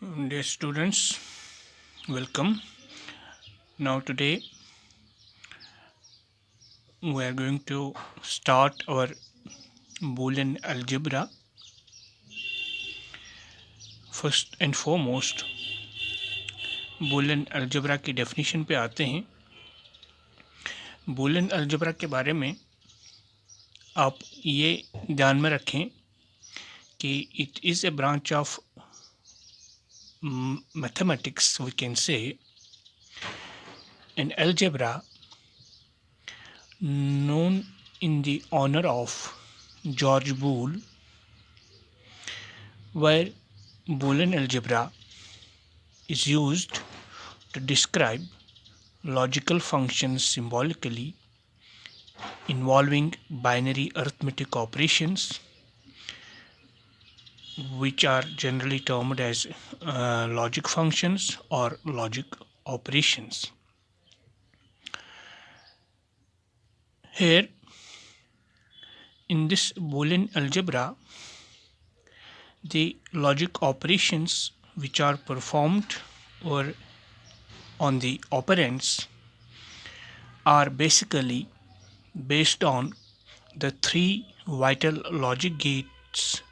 Dear students, welcome. Now, today we are going to start our Boolean algebra. First and foremost, Boolean algebra की definition पे आते हैं. Boolean algebra के बारे में आप ये ध्यान में रखें कि it is a branch of mathematics, we can say, an algebra known in the honor of George Boole, where Boolean algebra is used to describe logical functions symbolically involving binary arithmetic operations, which are generally termed as logic functions or logic operations. Here, in this Boolean algebra, the logic operations which are performed or on the operands are basically based on the three vital logic gates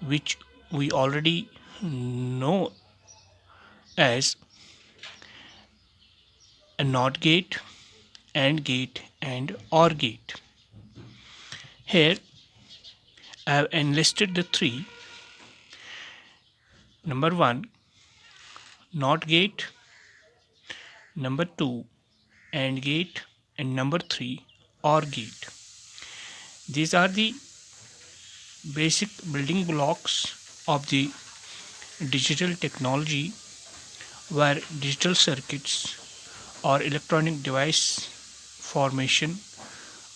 which we already know as a NOT gate, AND gate and OR gate. Here I have enlisted the three. Number 1, NOT gate. Number 2, AND gate. And number 3, OR gate. These are the basic building blocks of the digital technology where digital circuits or electronic device formation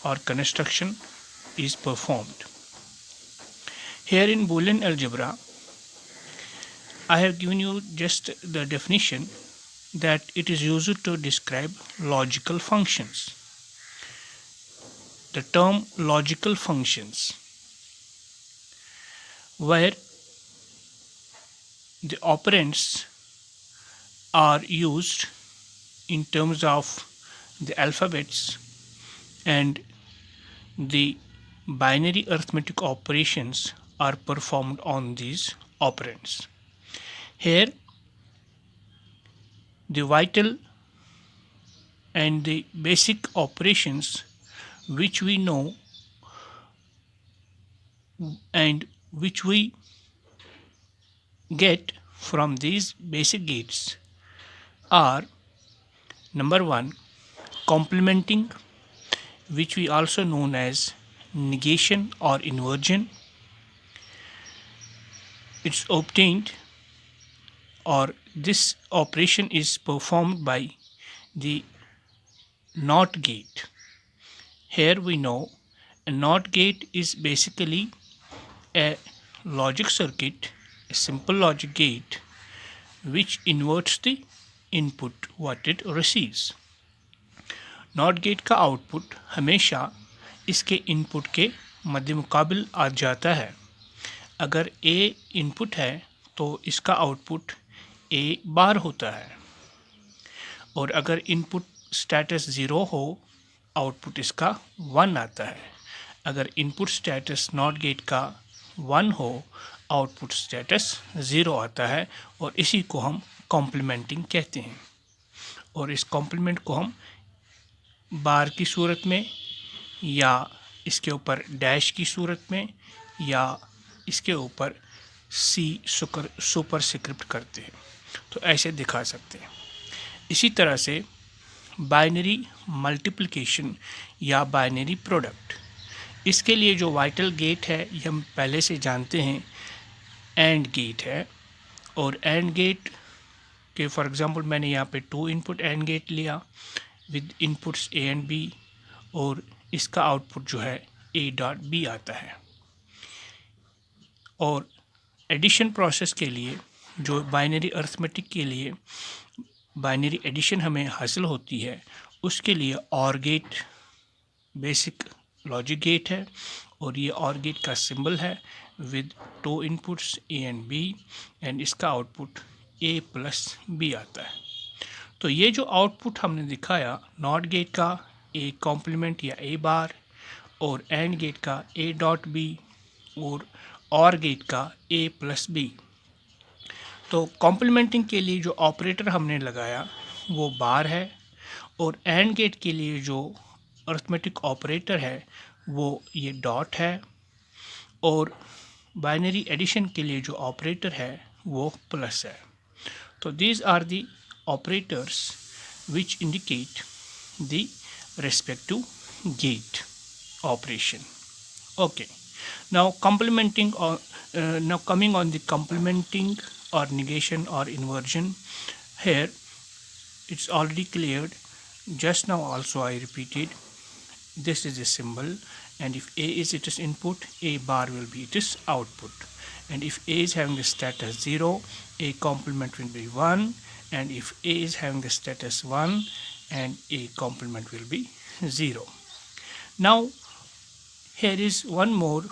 or construction is performed. Here in Boolean algebra, I have given you just the definition that it is used to describe logical functions. The term logical functions, where the operands are used in terms of the alphabets and the binary arithmetic operations are performed on these operands. Here, the vital and the basic operations which we know and which we get from these basic gates are: number 1, complementing, which we also known as negation or inversion. It's obtained, or this operation is performed by the NOT gate. Here we know a NOT gate is basically a logic circuit, a simple logic gate which inverts the input what it receives. NOT gate का output हमेशा इसके input के मध्य मुकाबिल आ जाता है. अगर A input है तो इसका आउटपुट A बार होता है, और अगर इनपुट स्टेटस 0 हो आउटपुट इसका 1 आता है. अगर इनपुट स्टेटस नॉट गेट का 1 हो आउटपुट स्टेटस 0 आता है, और इसी को हम कॉम्प्लीमेंटिंग कहते हैं. और इस कॉम्प्लीमेंट को हम बार की सूरत में, या इसके ऊपर डैश की सूरत में, या इसके ऊपर सी सुपर स्क्रिप्ट करते हैं, तो ऐसे दिखा सकते हैं. इसी तरह से बाइनरी मल्टीप्लिकेशन या बाइनरी प्रोडक्ट, इसके लिए जो वाइटल गेट है ये हम पहले से जानते हैं, एंड गेट है. और एंड गेट के फॉर एग्जांपल मैंने यहाँ पे 2 इनपुट एंड गेट लिया with inputs A and B, और इसका आउटपुट जो है ए डॉट बी आता है. और एडिशन प्रोसेस के लिए, जो बाइनरी अर्थमेटिक के लिए बाइनरी एडिशन हमें हासिल होती है, उसके लिए or gate basic logic gate है, और ये ऑर गेट का सिंबल है with दो inputs A and B and इसका आउटपुट A प्लस B आता है। तो ये जो आउटपुट हमने दिखाया नॉट गेट का A कॉम्प्लीमेंट या A बार और एंड गेट का A डॉट B और गेट का A प्लस B। तो कॉम्प्लीमेंटिंग के लिए जो ऑपरेटर हमने लगाया वो बार है और एंड गेट के लिए जो अरिथमेटिक ऑपरेटर है वो ये डॉट है और बाइनरी एडिशन के लिए जो ऑपरेटर है वो प्लस है। तो these are the operators which indicate the respective gate operation. Okay, now complementing or now coming on the complementing or negation or inversion. Here it's already cleared. Just now also I repeated. This is a symbol, and if A is its input, A bar will be its output. And if A is having the status 0, A complement will be 1, and if A is having the status 1, and A complement will be 0. Now here is one more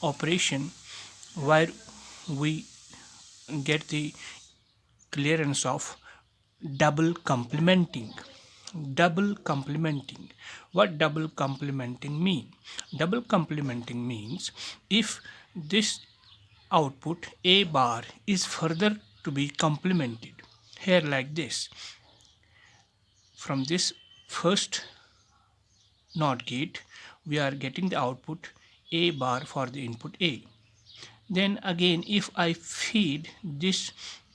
operation where we get the clearance of double complementing. Double complementing. What double complementing mean? Double complementing means if this output A bar is further to be complemented. Here like this. From this first NOT gate we are getting the output A bar for the input A. Then again if I feed this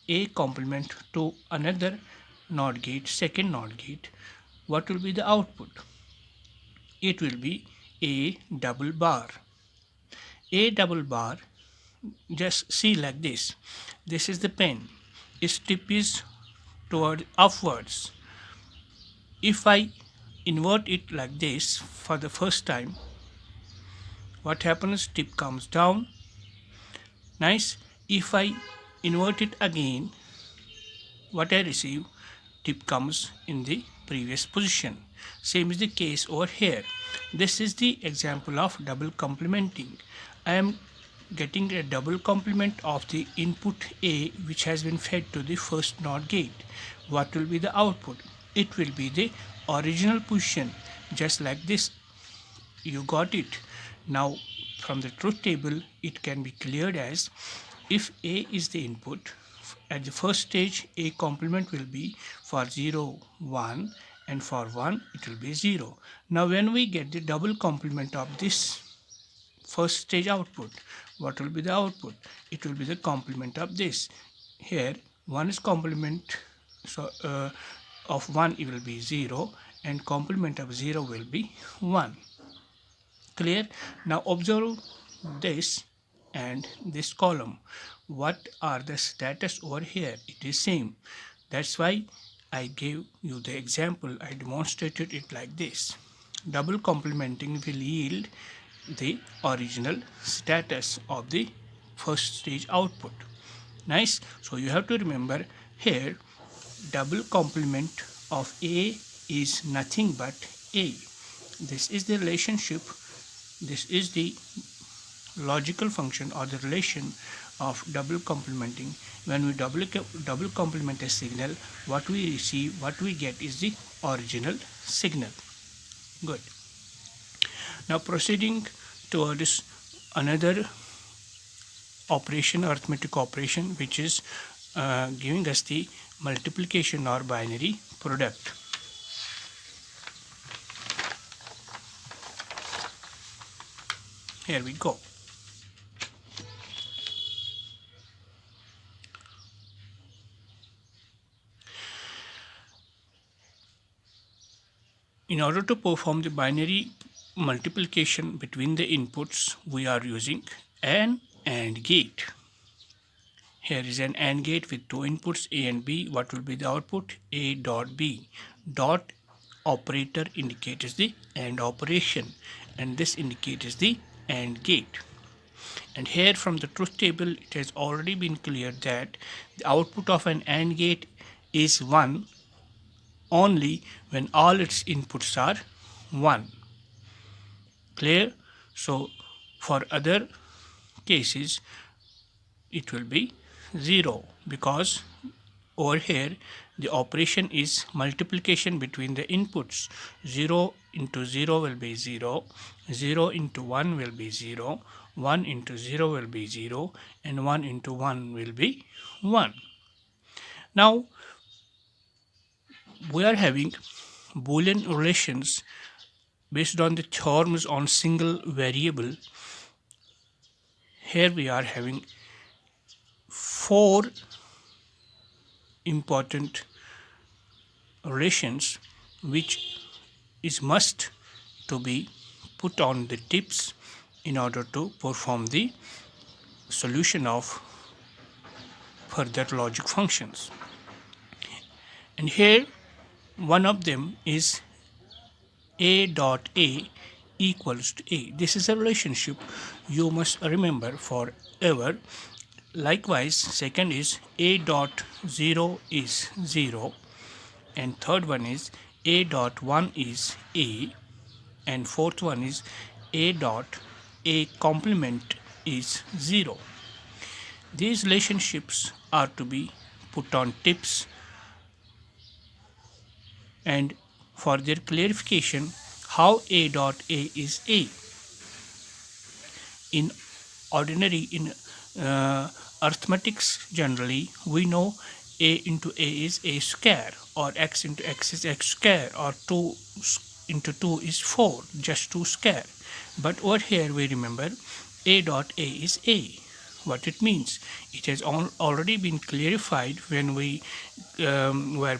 A complement to another NOT gate, second NOT gate, what will be the output? It will be A double bar. A double bar, just see like this. This is the pen. Its tip is toward upwards. If I invert it like this for the first time, what happens? Tip comes down. Nice. If I invert it again, what I receive? Tip comes in the previous position. Same is the case over here. This is the example of double complementing. I am getting a double complement of the input A which has been fed to the first NOT gate. What will be the output? It will be the original position, just like this. You got it. Now from the truth table it can be cleared as if A is the input, at the first stage A complement will be for 0 1 and for 1 it will be 0. Now when we get the double complement of this first stage output, what will be the output? It will be the complement of this. Here 1 is complement, so of 1 it will be 0 and complement of 0 will be 1. Clear? Now observe this and this column. What are the status over here? It is same. That's why I gave you the example. I demonstrated it like this. Double complementing will yield the original status of the first stage output. Nice. So you have to remember here double complement of A is nothing but A. This is the relationship. This is the logical function or the relation of double complementing. When we double complement a signal, what we receive, what we get is the original signal. Good. Now proceeding towards another operation, arithmetic operation, which is giving us the multiplication or binary product. Here we go. In order to perform the binary multiplication between the inputs, we are using an AND gate. Here is an AND gate with two inputs A and B. What will be the output? A dot B. Dot operator indicates the AND operation, and this indicates the AND gate. And here from the truth table it has already been cleared that the output of an AND gate is 1 only when all its inputs are 1. Clear? So for other cases it will be 0, because over here the operation is multiplication between the inputs. 0 into 0 will be 0, 0 into 1 will be 0, 1 into 0 will be 0, and 1 into 1 will be 1. Now we are having Boolean relations based on the terms on single variable. Here we are having 4 important relations which is must to be put on the tips in order to perform the solution of further logic functions. And here one of them is a dot a equals to a. This is a relationship you must remember forever. Likewise, second is a dot 0 is 0, and third one is a dot 1 is a, and fourth one is a dot a complement is 0. These relationships are to be put on tips, and for their clarification, how a dot a is a. In ordinary, in arithmetics generally, we know a into a is a square, or x into x is x square, or 2 into 2 is 4, just 2 square. But over here we remember a dot a is a. What it means? It has already been clarified when we were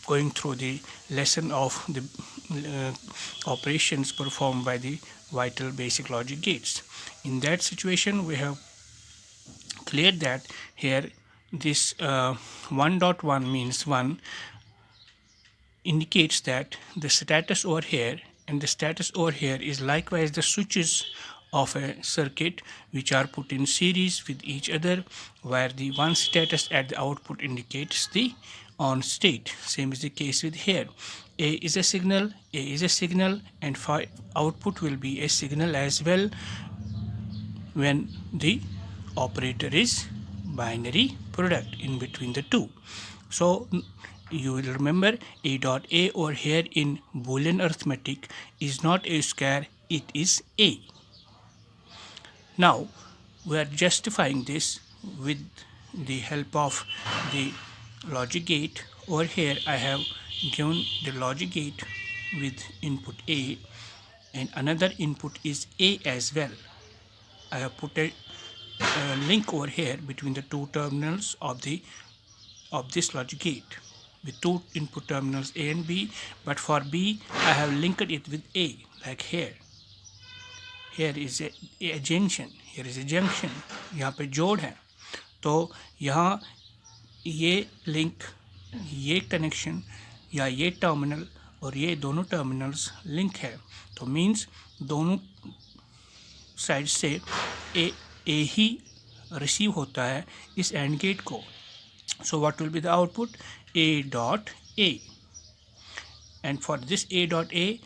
going through the lesson of the operations performed by the vital basic logic gates. In that situation, we have cleared that here this 1.1 means 1 indicates that the status over here and the status over here is likewise the switches of a circuit which are put in series with each other, where the one status at the output indicates the on state. Same is the case with here. A is a signal, and for output will be a signal as well when the operator is binary product in between the two. So you will remember a dot a over here in Boolean arithmetic is not a square, it is a. Now we are justifying this with the help of the logic gate. Over here I have given the logic gate with input a, and another input is a as well. I have put a link over here between the two terminals of this logic gate with two input terminals a and b, but for b I have linked it with a, like here. Here is a junction, here is a junction, यहाँ पे जोड़ है, तो यहाँ ये link, ये connection या ये टर्मिनल और ये दोनों टर्मिनल्स लिंक है, तो मीन्स दोनों साइड से ए ही रिसीव होता है इस एंड गेट को. So what will be the output? A dot A. And for this A dot A,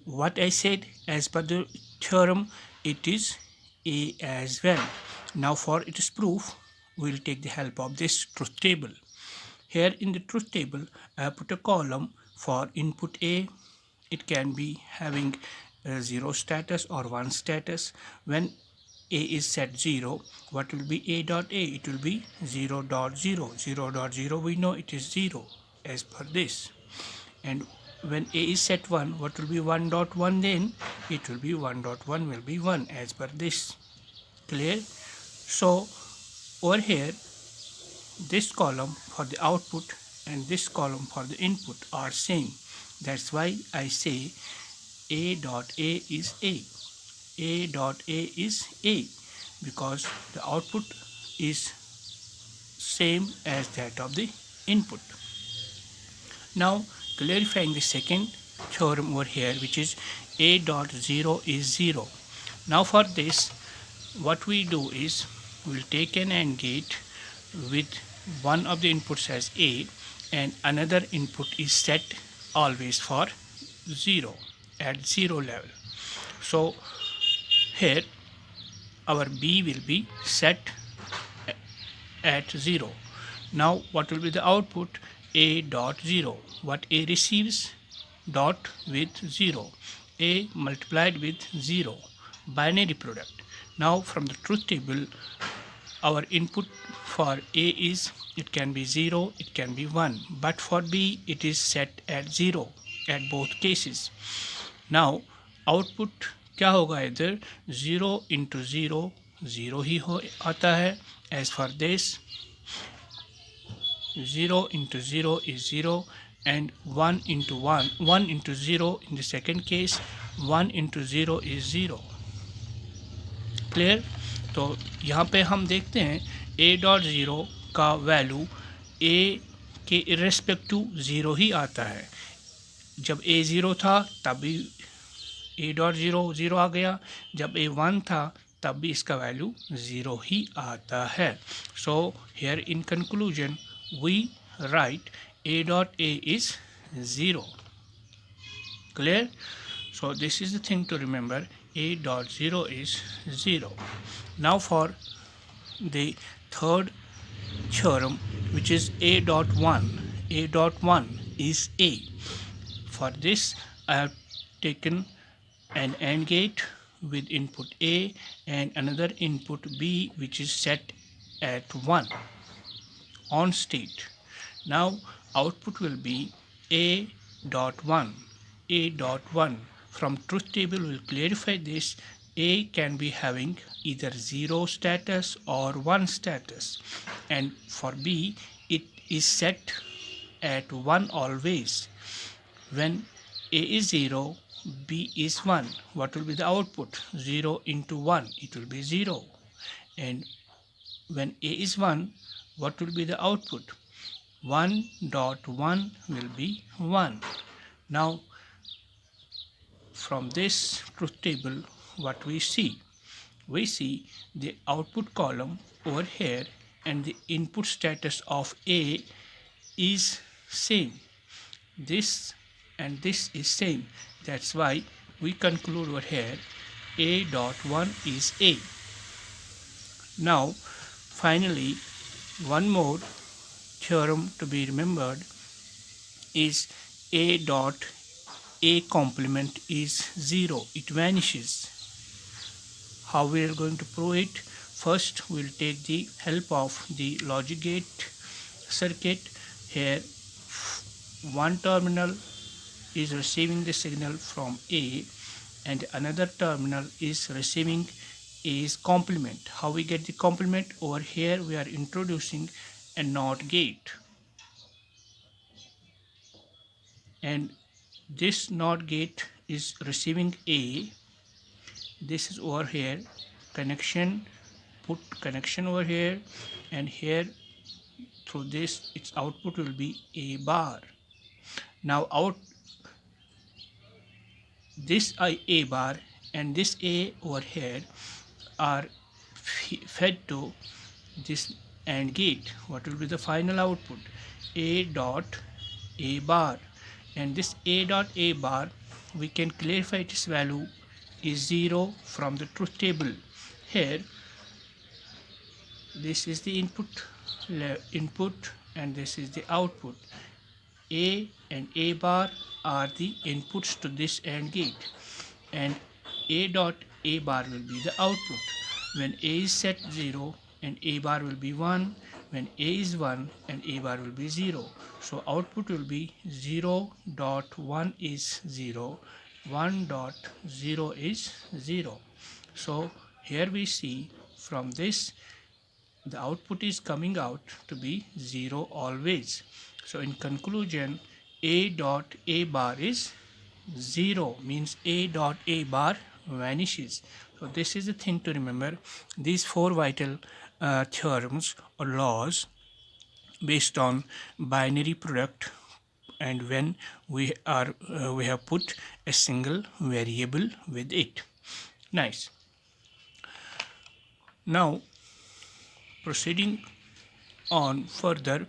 what I said as per the theorem, it is A as well. Now for its proof, we will take the help of this truth table. Here in the truth table, I have put a column for input A. It can be having a 0 status or 1 status. When A is set 0, what will be A dot A? It will be 0.0. 0.0 we know it is 0 as per this. And when A is set 1, what will be 1.1 then? It will be 1.1 will be 1 as per this. Clear? So over here, this column for the output and this column for the input are same. That's why I say A dot A is A. A dot A is A, because the output is same as that of the input. Now clarifying the second theorem over here, which is A dot 0 is 0. Now for this, what we do is we'll take an AND gate with one of the inputs as A and another input is set always for 0 at 0 level. So here our B will be set at 0. Now what will be the output? A dot 0. What A receives? Dot with 0. A multiplied with 0. Binary product. Now from the truth table, our input for A is, it can be 0, it can be 1, but for B it is set at 0 at both cases. Now output क्या होगा? इधर 0 into 0 0 ही हो आता है. As for this, 0 into 0 is 0, and 1 into 1 into 0 in the second case, 1 into 0 is 0. Clear? तो यहाँ पे हम देखते हैं a डॉट ज़ीरो का वैल्यू a के इरेस्पेक्टिव ज़ीरो ही आता है. जब a ज़ीरो था तब भी a डॉट ज़ीरो आ गया, जब a 1 था तब भी इसका वैल्यू ज़ीरो ही आता है. So here in conclusion we write a dot a is 0. Clear? So this is the thing to remember, a dot 0 is 0. Now for the third theorem, which is a dot 1. A dot 1 is a. For this I have taken an AND gate with input A and another input B, which is set at 1 on state. Now output will be a dot 1. A dot 1. From truth table we will clarify this. A can be having either 0 status or 1 status, and for B it is set at 1 always. When A is 0, B is 1. What will be the output? 0 into 1, it will be 0. And when A is 1, what will be the output? 1 dot 1 will be 1. Now from this truth table, what we see the output column over here, and the input status of A is same. This and this is same. That's why we conclude over here a dot 1 is A. Now finally, one more theorem to be remembered is a dot a complement is 0. It vanishes. How we are going to prove it? First we will take the help of the logic gate circuit. Here one terminal is receiving the signal from A and another terminal is receiving A's complement. How we get the complement? Over here we are introducing a NOT gate, and this NOT gate is receiving A. This is over here connection, put connection over here, and here through this its output will be A bar. Now this A bar and this A over here are fed to this AND gate. What will be the final output? A dot A bar. And this a dot a bar, we can clarify its value is 0 from the truth table. Here this is the input and this is the output. A and A bar are the inputs to this AND gate, and A dot A bar will be the output. When A is set 0 and A bar will be 1, when A is 1 and A bar will be 0. So output will be 0 dot 1 is 0, 1 dot 0 is 0. So here we see from this the output is coming out to be 0 always. So in conclusion, A dot A bar is 0, means A dot A bar vanishes. So this is the thing to remember. These four vital theorems or laws based on binary product, and when we have put a single variable with it. Nice. Now proceeding on further,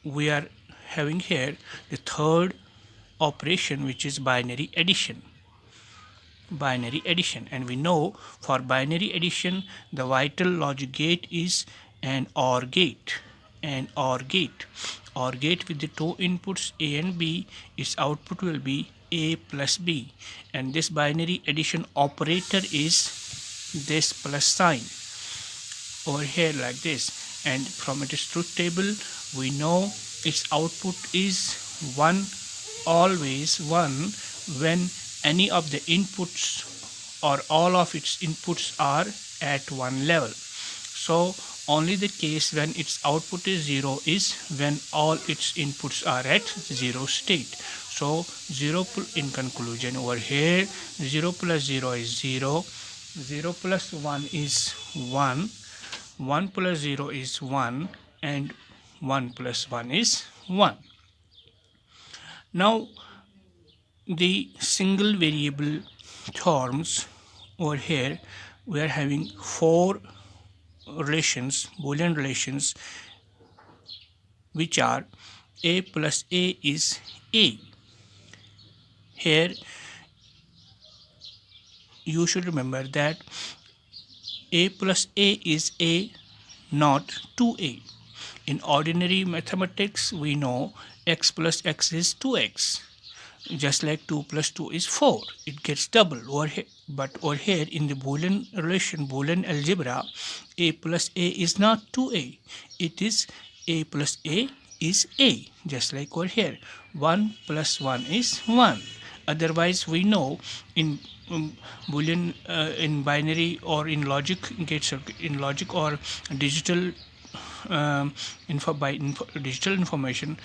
we are having here the third operation, which is binary addition. binary addition, and we know for binary addition the vital logic gate is an OR gate. An OR gate. OR gate with the two inputs A and B, its output will be A plus B, and this binary addition operator is this plus sign over here like this, and from its truth table we know its output is 1, always 1, when any of the inputs or all of its inputs are at one level. So only the case when its output is 0 is when all its inputs are at 0 state. So 0 in conclusion over here, 0 plus 0 is 0, 0 plus 1 is 1, 1 plus 0 is 1, and 1 plus 1 is 1. Now the single variable terms over here, we are having 4 relations, Boolean relations, which are A plus A is A. Here you should remember that A plus A is A, not 2A. In ordinary mathematics we know x plus x is 2x, just like 2 plus 2 is 4, it gets double over here. But over here in the Boolean relation, Boolean algebra, A plus A is not 2A, it is A plus A is A, just like over here 1 plus 1 is 1. Otherwise we know in Boolean, in binary or in logic gates, in logic or digital digital information,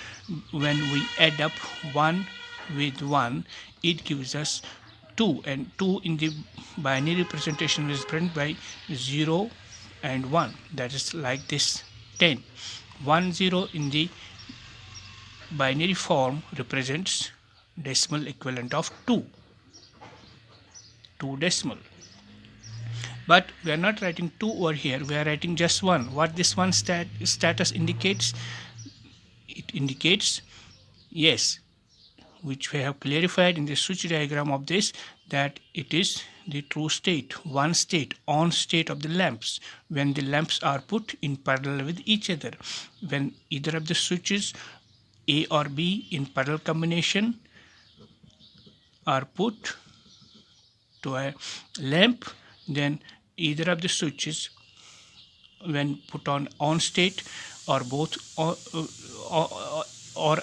when we add up 1 with 1 it gives us 2, and 2 in the binary representation is represented by 0 and 1, that is like this 10. 1 0 in the binary form represents decimal equivalent of 2 decimal. But we are not writing 2 over here, we are writing just 1. What this one status indicates? It indicates, yes, which we have clarified in the switch diagram of this, that it is the true state, one state, on state of the lamps, when the lamps are put in parallel with each other. When either of the switches A or B in parallel combination are put to a lamp, then either of the switches, when put on state, or both or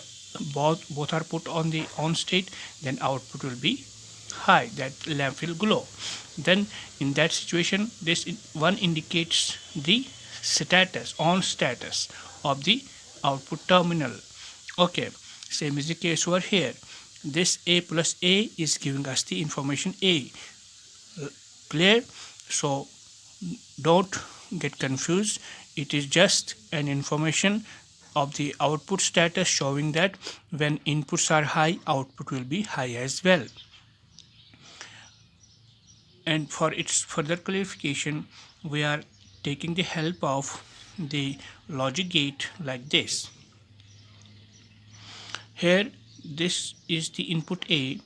both are put on the on state, then output will be high, that lamp will glow. Then in that situation, this one indicates the status, on status of the output terminal. Okay, same is the case over here. This A plus A is giving us the information A. Clear? So don't get confused, it is just an information of the output status showing that when inputs are high, output will be high as well. And for its further clarification, we are taking the help of the logic gate like this. Here this is the input A,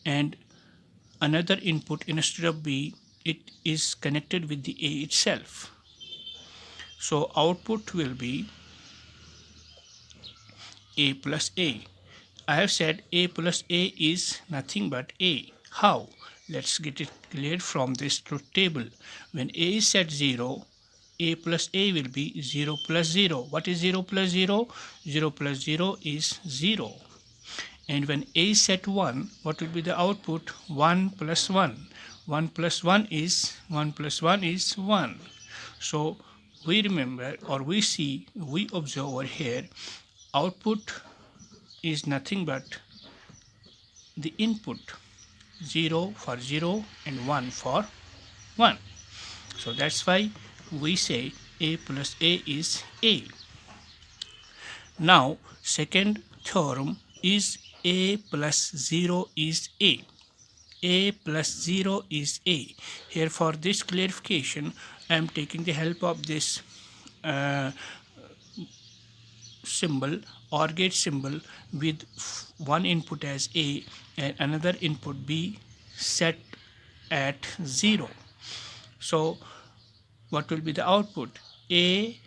and another input instead of B, it is connected with the A itself. So output will be A plus A. I have said A plus A is nothing but A. How? Let's get it clear from this truth table. When A is set 0, A plus A will be 0 plus 0. What is 0 plus 0? 0 plus 0 is 0. And when A is set 1, what will be the output? 1 plus 1. 1 plus 1 is 1 plus 1 is 1. So we remember, or we see, we observe over here, output is nothing but the input, 0 for 0 and 1 for 1. So that's why we say A plus A is A. Now second theorem is A plus 0 is A. A plus 0 is A. Here for this clarification, I am taking the help of this symbol, OR gate symbol, with one input as A and another input B, set at 0. So what will be the output? A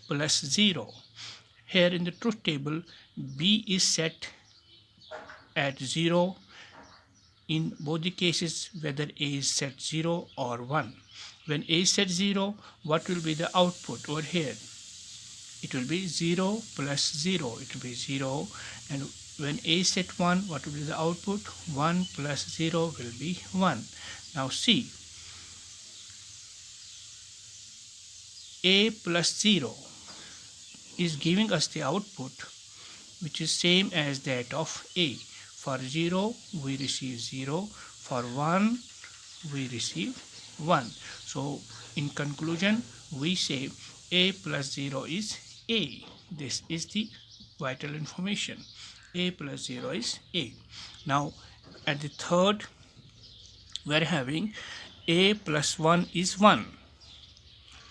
plus 0. Here in the truth table, B is set at 0 in both the cases, whether A is set 0 or 1. When A is set 0, what will be the output over here? It will be 0 plus 0. It will be 0. And when A is set 1, what will be the output? 1 plus 0 will be 1. Now see, A plus 0 is giving us the output which is same as that of A. For 0 we receive 0, for 1 we receive 1. So in conclusion we say A plus 0 is A. This is the vital information. A plus 0 is A. Now at the third we are having A plus 1 is 1.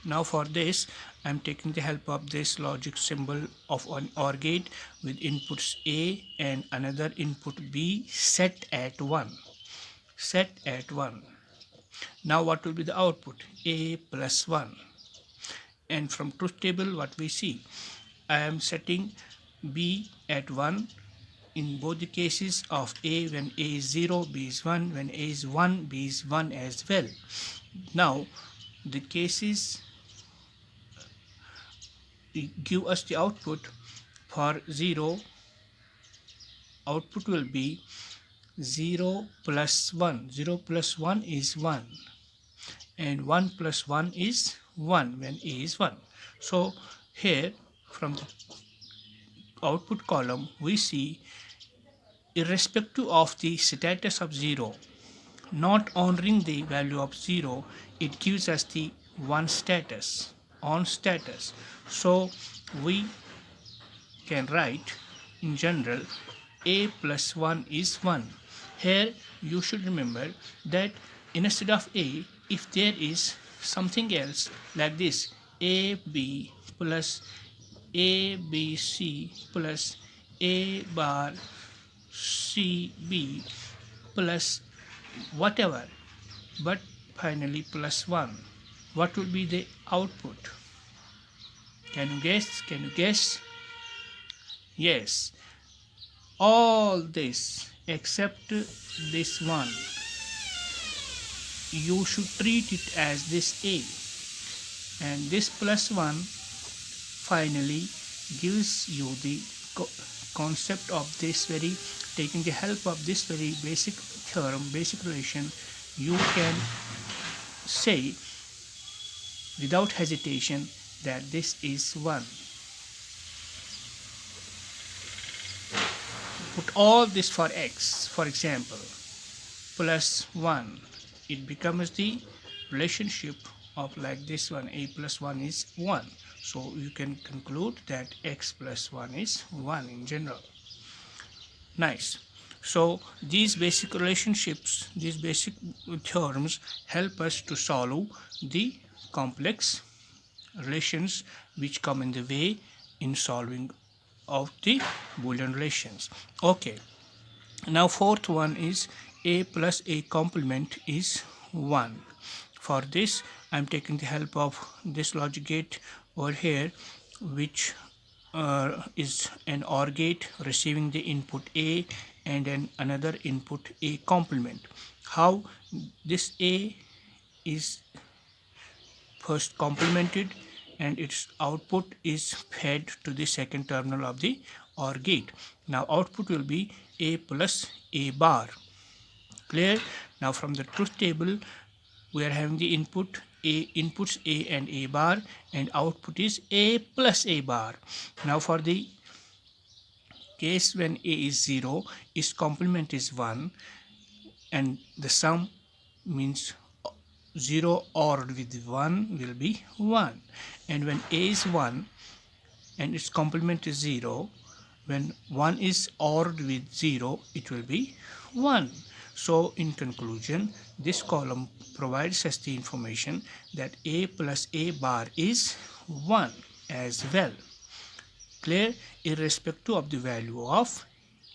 Now for this I am taking the help of this logic symbol of an OR gate with inputs A and another input B set at 1. Set at 1. Now what will be the output? A plus 1. And from truth table what we see? I am setting B at 1 in both the cases of A. When A is 0, B is 1. When A is 1, B is 1 as well. Now the cases give us the output. For 0, output will be 0 plus 1. 0 plus 1 is 1 and 1 plus 1 is 1 when A is 1. So here from the output column we see, irrespective of the status of 0, not honoring the value of 0, it gives us the 1 status, on status. So we can write in general A plus 1 is 1. Here you should remember that instead of A, if there is something else like this, AB plus ABC plus A bar CB plus whatever, but finally plus 1, what will be the output? Can you guess? Can you guess? Yes, all this except this one, you should treat it as this A, and this plus 1 finally gives you the concept of this very, taking the help of this very basic theorem, basic relation, you can say without hesitation that this is 1. Put all this for x, for example, plus 1, it becomes the relationship of like this one, A plus 1 is 1. So you can conclude that x plus 1 is 1 in general. Nice. So these basic relationships, these basic theorems help us to solve the complex relations which come in the way in solving of the Boolean relations. Okay, now fourth one is A plus A complement is 1. For this I am taking the help of this logic gate over here, which is an OR gate receiving the input A and then another input A complement. How this A is first complemented and its output is fed to the second terminal of the OR gate. Now output will be A plus A bar. Clear? Now from the truth table we are having the inputs A and A bar, and output is A plus A bar. Now for the case when A is 0, its complement is 1 and the sum means 0 ORed with 1 will be 1. And when A is 1 and its complement is 0, when 1 is ORed with 0, it will be 1. So in conclusion, this column provides us the information that A plus A bar is 1 as well. Clear? Irrespective of the value of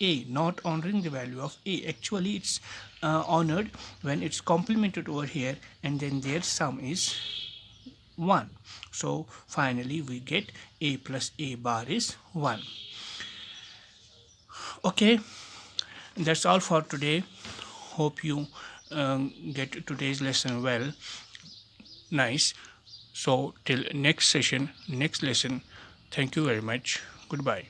a, not honoring the value of a. Actually, it's honored when it's complemented over here, and then their sum is 1. So finally we get a plus a bar is 1. Okay, that's all for today. Hope you get today's lesson well. Nice. So till next session, next lesson, thank you very much. Goodbye.